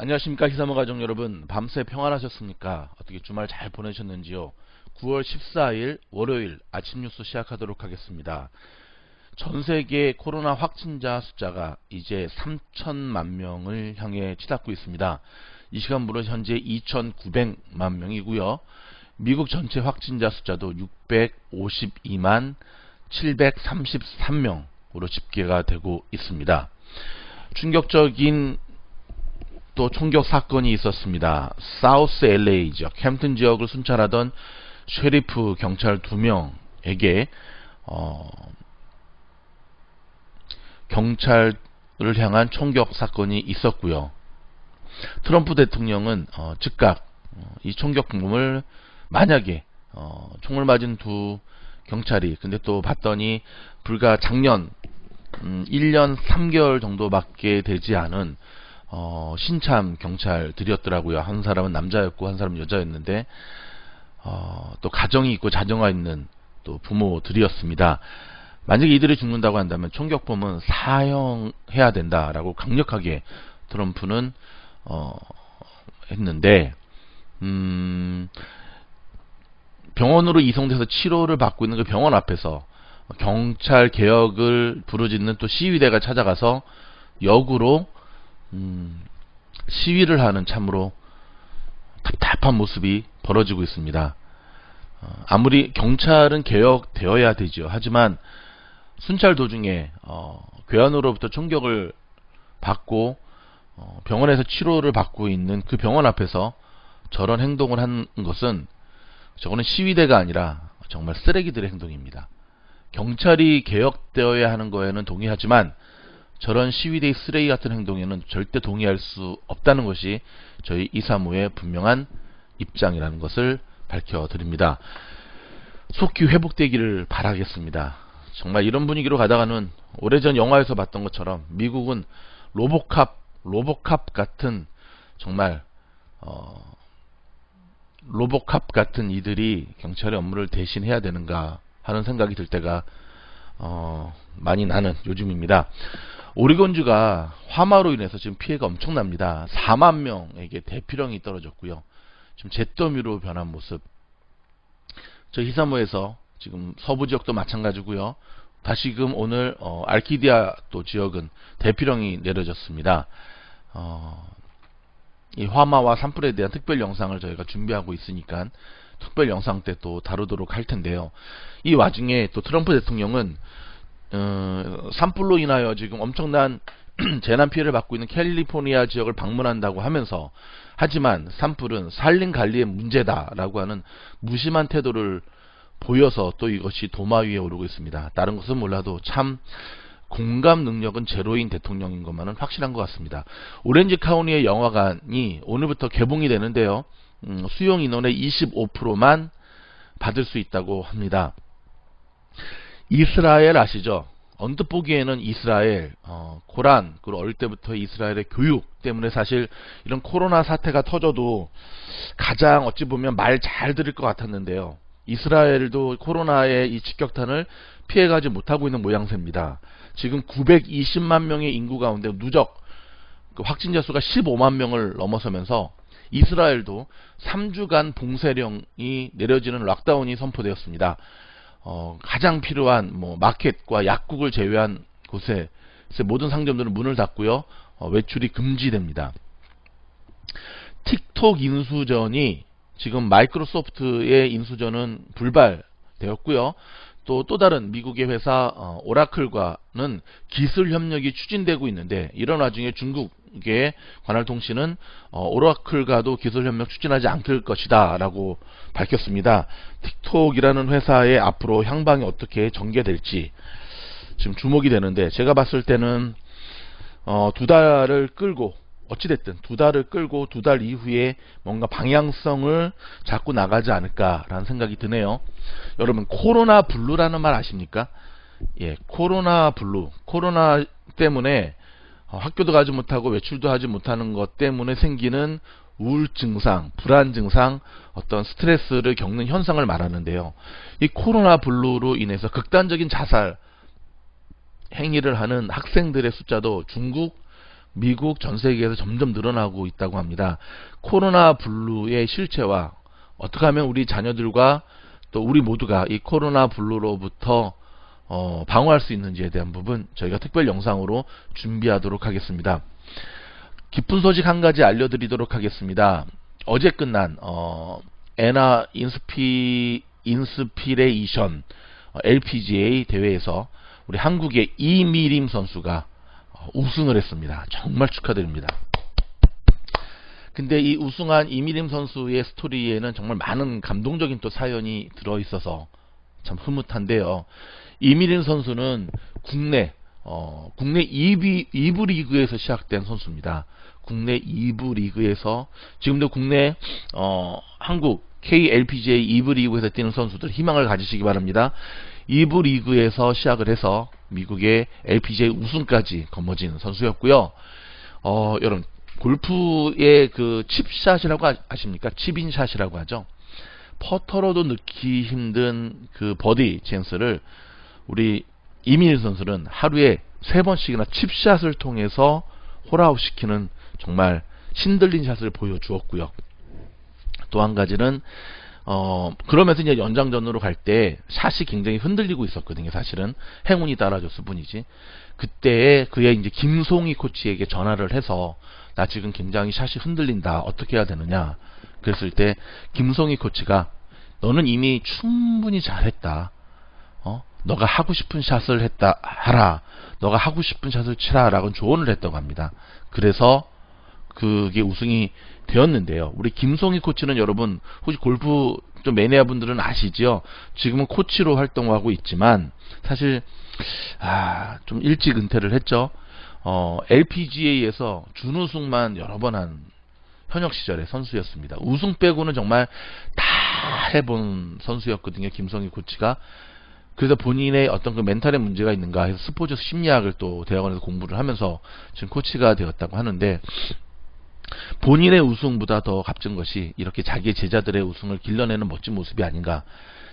안녕하십니까 희사모 가족 여러분. 밤새 평안하셨습니까? 어떻게 주말 잘 보내셨는지요? 9월 14일 월요일 아침 뉴스 시작하도록 하겠습니다. 전세계 코로나 확진자 숫자가 이제 3천만 명을 향해 치닫고 있습니다. 이 시간부로 현재 2,900만 명이고요. 미국 전체 확진자 숫자도 652만 733명으로 집계가 되고 있습니다. 충격적인 또 총격 사건이 있었습니다. 사우스 LA 지역, 캠튼 지역을 순찰하던 셰리프 경찰 2명에게 경찰을 향한 총격 사건이 있었고요. 트럼프 대통령은 즉각 이 총격범을 만약에 총을 맞은 두 경찰이 근데 또 봤더니 불과 작년 1년 3개월 정도밖에 되지 않은 신참 경찰들이었더라고요. 한 사람은 남자였고 한 사람은 여자였는데 또 가정이 있고 자녀가 있는 또 부모들이었습니다. 만약에 이들이 죽는다고 한다면 총격범은 사형해야 된다라고 강력하게 트럼프는 했는데 병원으로 이송돼서 치료를 받고 있는 그 병원 앞에서 경찰 개혁을 부르짖는 또 시위대가 찾아가서 역으로 시위를 하는 참으로 답답한 모습이 벌어지고 있습니다. 아무리 경찰은 개혁되어야 되죠. 하지만 순찰 도중에 괴한으로부터 총격을 받고 병원에서 치료를 받고 있는 그 병원 앞에서 저런 행동을 한 것은 저거는 시위대가 아니라 정말 쓰레기들의 행동입니다. 경찰이 개혁되어야 하는 거에는 동의하지만 저런 시위대의 쓰레기 같은 행동에는 절대 동의할 수 없다는 것이 저희 이사무의 분명한 입장이라는 것을 밝혀드립니다. 속히 회복되기를 바라겠습니다. 정말 이런 분위기로 가다가는 오래전 영화에서 봤던 것처럼 미국은 로보캅 같은 정말 로보캅 같은 이들이 경찰의 업무를 대신해야 되는가 하는 생각이 들 때가 많이 나는 요즘입니다. 오리곤주가 화마로 인해서 지금 피해가 엄청납니다. 4만 명에게 대피령이 떨어졌고요. 지금 잿더미로 변한 모습. 저 히사모에서 지금 서부 지역도 마찬가지고요. 다시금 오늘 알키디아 또 지역은 대피령이 내려졌습니다. 이 화마와 산불에 대한 특별 영상을 저희가 준비하고 있으니까 특별 영상 때 또 다루도록 할 텐데요. 이 와중에 또 트럼프 대통령은 산불로 인하여 지금 엄청난 재난 피해를 받고 있는 캘리포니아 지역을 방문한다고 하면서 하지만 산불은 산림 관리의 문제다라고 하는 무심한 태도를 보여서 또 이것이 도마 위에 오르고 있습니다. 다른 것은 몰라도 참 공감 능력은 제로인 대통령인 것만은 확실한 것 같습니다. 오렌지 카운티의 영화관이 오늘부터 개봉이 되는데요. 수용 인원의 25%만 받을 수 있다고 합니다. 이스라엘 아시죠? 언뜻 보기에는 이스라엘, 코란, 그리고 어릴 때부터 이스라엘의 교육 때문에 사실 이런 코로나 사태가 터져도 가장 어찌 보면 말 잘 들을 것 같았는데요. 이스라엘도 코로나의 이 직격탄을 피해가지 못하고 있는 모양새입니다. 지금 920만 명의 인구 가운데 누적 그 확진자 수가 15만 명을 넘어서면서 이스라엘도 3주간 봉쇄령이 내려지는 락다운이 선포되었습니다. 가장 필요한 마켓과 약국을 제외한 곳에 모든 상점들은 문을 닫고요. 외출이 금지됩니다. 틱톡 인수전이 지금 마이크로소프트의 인수전은 불발되었고요. 또 다른 미국의 회사 오라클과는 기술 협력이 추진되고 있는데 이런 와중에 중국의 관할통신은 오라클과도 기술 협력 추진하지 않을 것이다 라고 밝혔습니다. 틱톡이라는 회사의 앞으로 향방이 어떻게 전개될지 지금 주목이 되는데 제가 봤을 때는 2달을 끌고 어찌됐든 2달을 끌고 2달 이후에 뭔가 방향성을 잡고 나가지 않을까라는 생각이 드네요. 여러분 코로나 블루라는 말 아십니까? 예, 코로나 블루. 코로나 때문에 학교도 가지 못하고 외출도 하지 못하는 것 때문에 생기는 우울증상, 불안 증상, 어떤 스트레스를 겪는 현상을 말하는데요. 이 코로나 블루로 인해서 극단적인 자살 행위를 하는 학생들의 숫자도 중국, 미국 전 세계에서 점점 늘어나고 있다고 합니다. 코로나 블루의 실체와 어떻게 하면 우리 자녀들과 또 우리 모두가 이 코로나 블루로부터 방어할 수 있는지에 대한 부분 저희가 특별 영상으로 준비하도록 하겠습니다. 기쁜 소식 한 가지 알려드리도록 하겠습니다. 어제 끝난 에나 인스피레이션 LPGA 대회에서 우리 한국의 이미림 선수가 우승을 했습니다. 정말 축하드립니다. 근데 이 우승한 이미림 선수의 스토리에는 정말 많은 감동적인 또 사연이 들어있어서 참 흐뭇한데요. 이미림 선수는 국내 2부 리그에서 시작된 선수입니다. 국내 2부 리그에서 지금도 국내 한국 KLPGA 2부 리그에서 뛰는 선수들 희망을 가지시기 바랍니다. 2부 리그에서 시작을 해서 미국의 LPGA 우승까지 거머쥔 선수였고요. 여러분 골프의 그 칩샷이라고 아십니까? 칩인샷이라고 하죠. 퍼터로도 넣기 힘든 그 버디 찬스를 우리 이민일 선수는 하루에 3번씩이나 칩샷을 통해서 홀아웃 시키는 정말 신들린 샷을 보여주었고요. 또 한 가지는 그러면서 이제 연장전으로 갈 때 샷이 굉장히 흔들리고 있었거든요. 사실은 행운이 따라줬을 뿐이지. 그때에 그의 이제 김송희 코치에게 전화를 해서 나 지금 굉장히 샷이 흔들린다. 어떻게 해야 되느냐. 그랬을 때 김송희 코치가 너는 이미 충분히 잘했다. 너가 하고 싶은 샷을 하라. 너가 하고 싶은 샷을 치라. 라고 조언을 했다고 합니다. 그래서 그게 우승이 되었는데요. 우리 김송희 코치는 여러분 혹시 골프 좀 매니아 분들은 아시죠? 지금은 코치로 활동하고 있지만 사실 좀 일찍 은퇴를 했죠. LPGA에서 준우승만 여러 번 한 현역 시절의 선수였습니다. 우승 빼고는 정말 다 해본 선수였거든요. 김송희 코치가. 그래서 본인의 어떤 그 멘탈의 문제가 있는가 해서 스포츠 심리학을 또 대학원에서 공부를 하면서 지금 코치가 되었다고 하는데, 본인의 우승보다 더 값진 것이 이렇게 자기의 제자들의 우승을 길러내는 멋진 모습이 아닌가.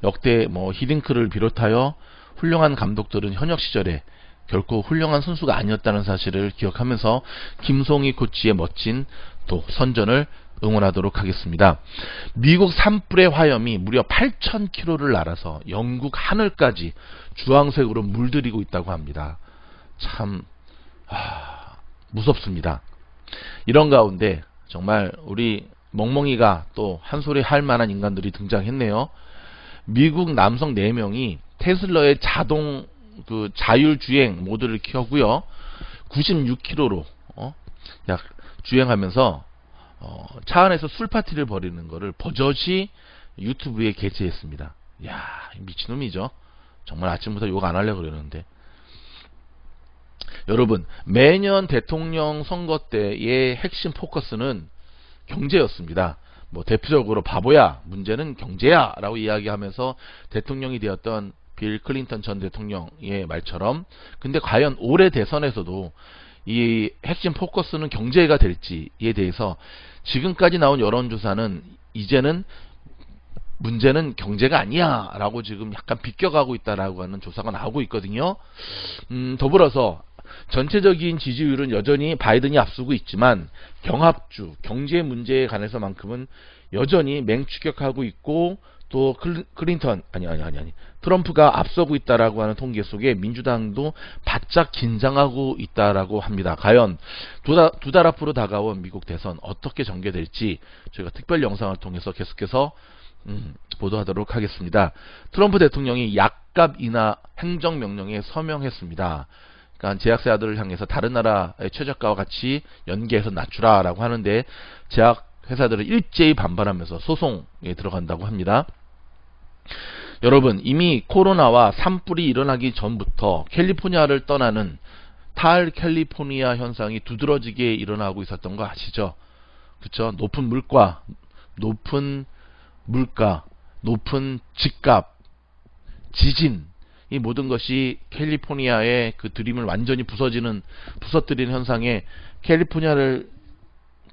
역대 히딩크를 비롯하여 훌륭한 감독들은 현역 시절에 결코 훌륭한 선수가 아니었다는 사실을 기억하면서 김송희 코치의 멋진 또 선전을 응원하도록 하겠습니다. 미국 산불의 화염이 무려 8,000km를 날아서 영국 하늘까지 주황색으로 물들이고 있다고 합니다. 참 무섭습니다. 이런 가운데 정말 우리 멍멍이가 또 한 소리 할 만한 인간들이 등장했네요. 미국 남성 4명이 테슬라의 자동 자율주행 모드를 켜고요, 96km로 약 주행하면서 차 안에서 술 파티를 벌이는 거를 버젓이 유튜브에 게재했습니다. 이야, 미친놈이죠. 정말 아침부터 욕 안 하려고 그러는데. 여러분, 매년 대통령 선거 때의 핵심 포커스는 경제였습니다. 대표적으로 바보야, 문제는 경제야 라고 이야기하면서 대통령이 되었던 빌 클린턴 전 대통령의 말처럼, 근데 과연 올해 대선에서도 이 핵심 포커스는 경제가 될지에 대해서 지금까지 나온 여론조사는 이제는 문제는 경제가 아니야 라고 지금 약간 비껴가고 있다라고 하는 조사가 나오고 있거든요. 더불어서 전체적인 지지율은 여전히 바이든이 앞서고 있지만 경합주, 경제 문제에 관해서만큼은 여전히 맹추격하고 있고, 또 트럼프가 앞서고 있다라고 하는 통계 속에 민주당도 바짝 긴장하고 있다라고 합니다. 과연 두 달 앞으로 다가온 미국 대선 어떻게 전개될지 저희가 특별 영상을 통해서 계속해서 보도하도록 하겠습니다. 트럼프 대통령이 약값 인하 행정명령에 서명했습니다. 그러니까 제약사들을 향해서 다른 나라의 최저가와 같이 연계해서 낮추라 라고 하는데, 제약회사들은 일제히 반발하면서 소송에 들어간다고 합니다. 여러분, 이미 코로나와 산불이 일어나기 전부터 캘리포니아를 떠나는 탈 캘리포니아 현상이 두드러지게 일어나고 있었던 거 아시죠? 그쵸? 높은 물가, 높은 집값, 지진, 이 모든 것이 캘리포니아의 그 드림을 완전히 부서뜨리는 현상에 캘리포니아를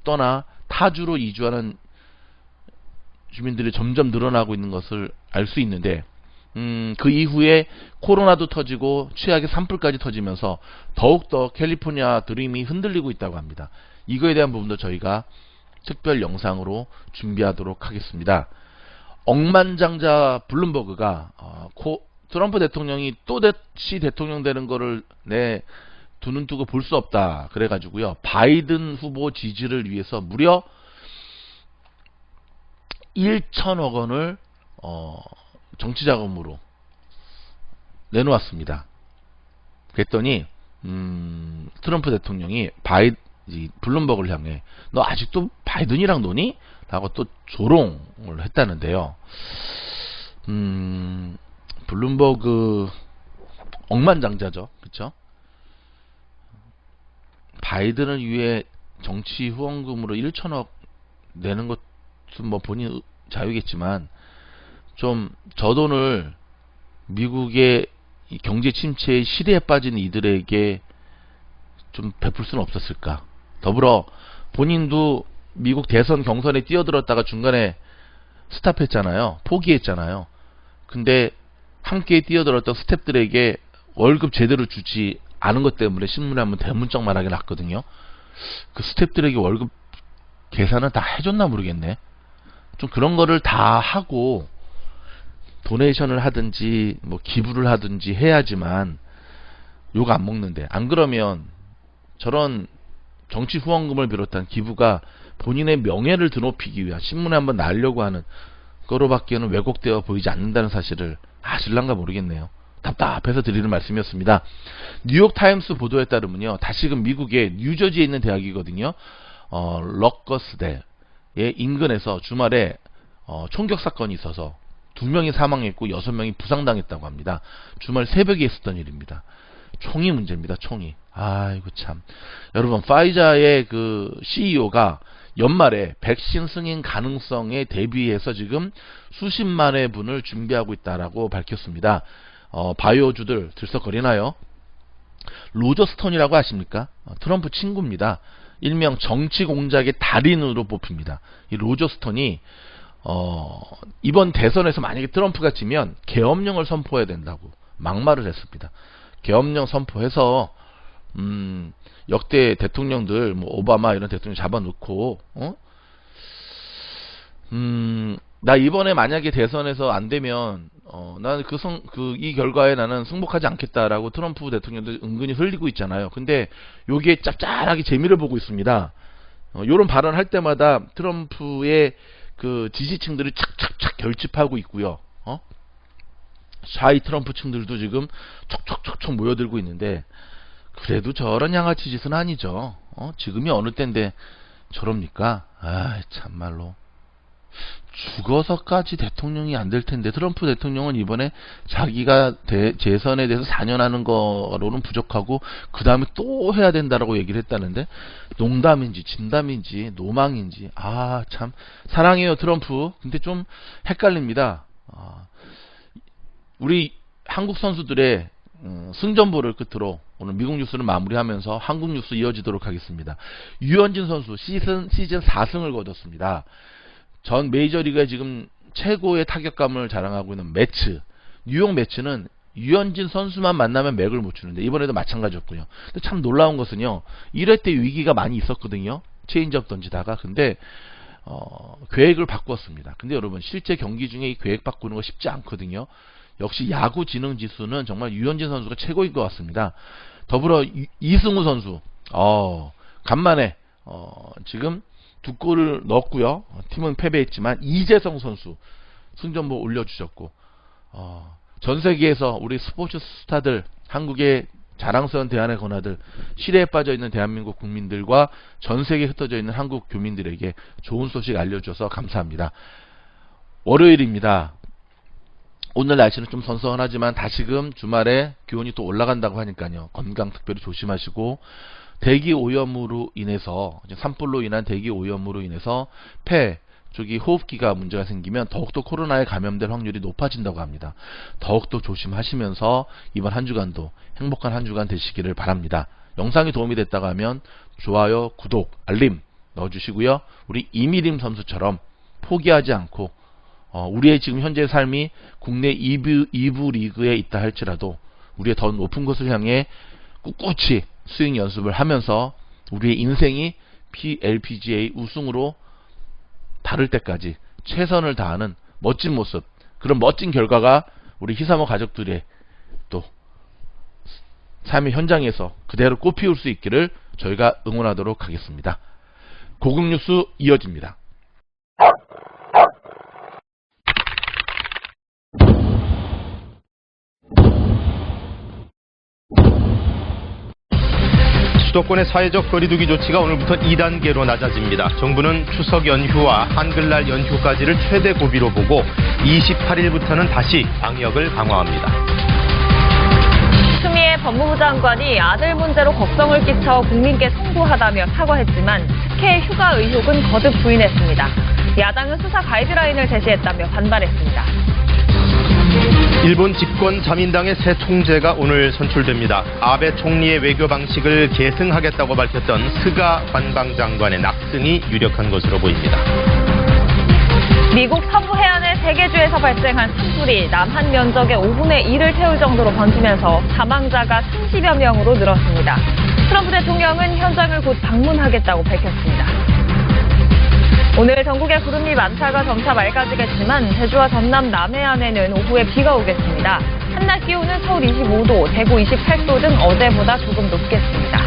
떠나 타주로 이주하는 주민들이 점점 늘어나고 있는 것을 알 수 있는데, 그 이후에 코로나도 터지고 최악의 산불까지 터지면서 더욱더 캘리포니아 드림이 흔들리고 있다고 합니다. 이거에 대한 부분도 저희가 특별 영상으로 준비하도록 하겠습니다. 억만장자 블룸버그가 트럼프 대통령이 또 다시 대통령 되는 거를 두 눈 뜨고 볼 수 없다 그래가지고요, 바이든 후보 지지를 위해서 무려 1천억 원을 정치자금으로 내놓았습니다. 그랬더니 트럼프 대통령이 블룸버그를 향해 너 아직도 바이든이랑 노니? 라고 또 조롱을 했다는데요. 블룸버그 억만장자죠, 그쵸? 바이든을 위해 정치 후원금으로 1천억 내는 것은 뭐 본인 자유겠지만 좀 저 돈을 미국의 경제 침체의 시대에 빠진 이들에게 좀 베풀 수는 없었을까. 더불어 본인도 미국 대선 경선에 뛰어들었다가 중간에 스탑했잖아요. 포기했잖아요. 근데 함께 뛰어들었던 스태프들에게 월급 제대로 주지 않은 것 때문에 신문에 한번 대문짝만하게 났거든요. 그 스태프들에게 월급 계산은 다 해줬나 모르겠네. 좀 그런 거를 다 하고 도네이션을 하든지 뭐 기부를 하든지 해야지만 욕 안 먹는데, 안 그러면 저런 정치 후원금을 비롯한 기부가 본인의 명예를 드높이기 위한 신문에 한번 날려고 하는 거로밖에는 왜곡되어 보이지 않는다는 사실을 아실란가 모르겠네요. 답답해서 드리는 말씀이었습니다. 뉴욕타임스 보도에 따르면요, 다시금 미국의 뉴저지에 있는 대학이거든요. 러커스대의 인근에서 주말에 총격 사건이 있어서 2명이 사망했고 6명이 부상당했다고 합니다. 주말 새벽에 있었던 일입니다. 총이 문제입니다. 총이. 아이고 참. 여러분, 파이자의 그 CEO가 연말에 백신 승인 가능성에 대비해서 지금 수십만회 분을 준비하고 있다라고 밝혔습니다. 바이오주들 들썩거리나요? 로저 스톤이라고 아십니까? 트럼프 친구입니다. 일명 정치 공작의 달인으로 뽑힙니다. 이 로저 스톤이 이번 대선에서 만약에 트럼프가 지면 계엄령을 선포해야 된다고 막말을 했습니다. 계엄령 선포해서 역대 대통령들 뭐 오바마 이런 대통령 잡아놓고 나 이번에 만약에 대선에서 안 되면 나는 이 결과에 나는 승복하지 않겠다라고 트럼프 대통령도 은근히 흘리고 있잖아요. 근데 요게 짭짤하게 재미를 보고 있습니다. 요런 발언할 때마다 트럼프의 그 지지층들이 착착착 결집하고 있고요. 샤이 트럼프 층들도 지금 촉촉촉촉 모여들고 있는데, 그래도 저런 양아치 짓은 아니죠. 지금이 어느 때인데 저럽니까? 아, 참말로. 죽어서까지 대통령이 안 될 텐데, 트럼프 대통령은 이번에 자기가 재선에 대해서 4년 하는 거로는 부족하고 그 다음에 또 해야 된다라고 얘기를 했다는데, 농담인지 진담인지 노망인지 참 사랑해요 트럼프. 근데 좀 헷갈립니다. 우리 한국 선수들의 승전보를 끝으로 오늘 미국 뉴스를 마무리하면서 한국 뉴스 이어지도록 하겠습니다. 유현진 선수 시즌 4승을 거뒀습니다. 전 메이저리그에 지금 최고의 타격감을 자랑하고 있는 매츠, 뉴욕 매츠는 유현진 선수만 만나면 맥을 못 추는데 이번에도 마찬가지였고요. 근데 참 놀라운 것은요, 1회 때 위기가 많이 있었거든요. 체인지업 던지다가. 근데 계획을 바꾸었습니다. 근데 여러분, 실제 경기 중에 이 계획 바꾸는 거 쉽지 않거든요. 역시 야구 지능 지수는 정말 유현진 선수가 최고인 것 같습니다. 더불어 이승우 선수, 간만에 지금 2골을 넣었고요. 팀은 패배했지만 이재성 선수 승전보 올려주셨고, 전 세계에서 우리 스포츠 스타들, 한국의 자랑스러운 대안의 권하들, 시대에 빠져있는 대한민국 국민들과 전 세계에 흩어져 있는 한국 교민들에게 좋은 소식 알려줘서 감사합니다. 월요일입니다. 오늘 날씨는 좀 선선하지만 다시금 주말에 기온이 또 올라간다고 하니까요, 건강 특별히 조심하시고, 대기 오염으로 인해서, 산불로 인한 대기 오염으로 인해서 폐 쪽이 호흡기가 문제가 생기면 더욱더 코로나에 감염될 확률이 높아진다고 합니다. 더욱더 조심하시면서 이번 한 주간도 행복한 한 주간 되시기를 바랍니다. 영상이 도움이 됐다고 하면 좋아요, 구독, 알림 넣어주시고요. 우리 이미림 선수처럼 포기하지 않고 우리의 지금 현재 삶이 국내 2부 리그에 있다 할지라도 우리의 더 높은 곳을 향해 꿋꿋이 스윙 연습을 하면서 우리의 인생이 LPGA 우승으로 다를 때까지 최선을 다하는 멋진 모습, 그런 멋진 결과가 우리 히사모 가족들의 또 삶의 현장에서 그대로 꽃피울 수 있기를 저희가 응원하도록 하겠습니다. 고급 뉴스 이어집니다. 수도권의 사회적 거리두기 조치가 오늘부터 2단계로 낮아집니다. 정부는 추석 연휴와 한글날 연휴까지를 최대 고비로 보고 28일부터는 다시 방역을 강화합니다. 추미애 법무부 장관이 아들 문제로 걱정을 끼쳐 국민께 송구하다며 사과했지만 특혜 휴가 의혹은 거듭 부인했습니다. 야당은 수사 가이드라인을 제시했다며 반발했습니다. 일본 집권 자민당의 새 총재가 오늘 선출됩니다. 아베 총리의 외교 방식을 계승하겠다고 밝혔던 스가 관방장관의 낙승이 유력한 것으로 보입니다. 미국 서부 해안의 세계주에서 발생한 산불이 남한 면적의 5분의 1을 태울 정도로 번지면서 사망자가 30여 명으로 늘었습니다. 트럼프 대통령은 현장을 곧 방문하겠다고 밝혔습니다. 오늘 전국에 구름이 많다가 점차 맑아지겠지만 제주와 전남 남해안에는 오후에 비가 오겠습니다. 한낮 기온은 서울 25도, 대구 28도 등 어제보다 조금 높겠습니다.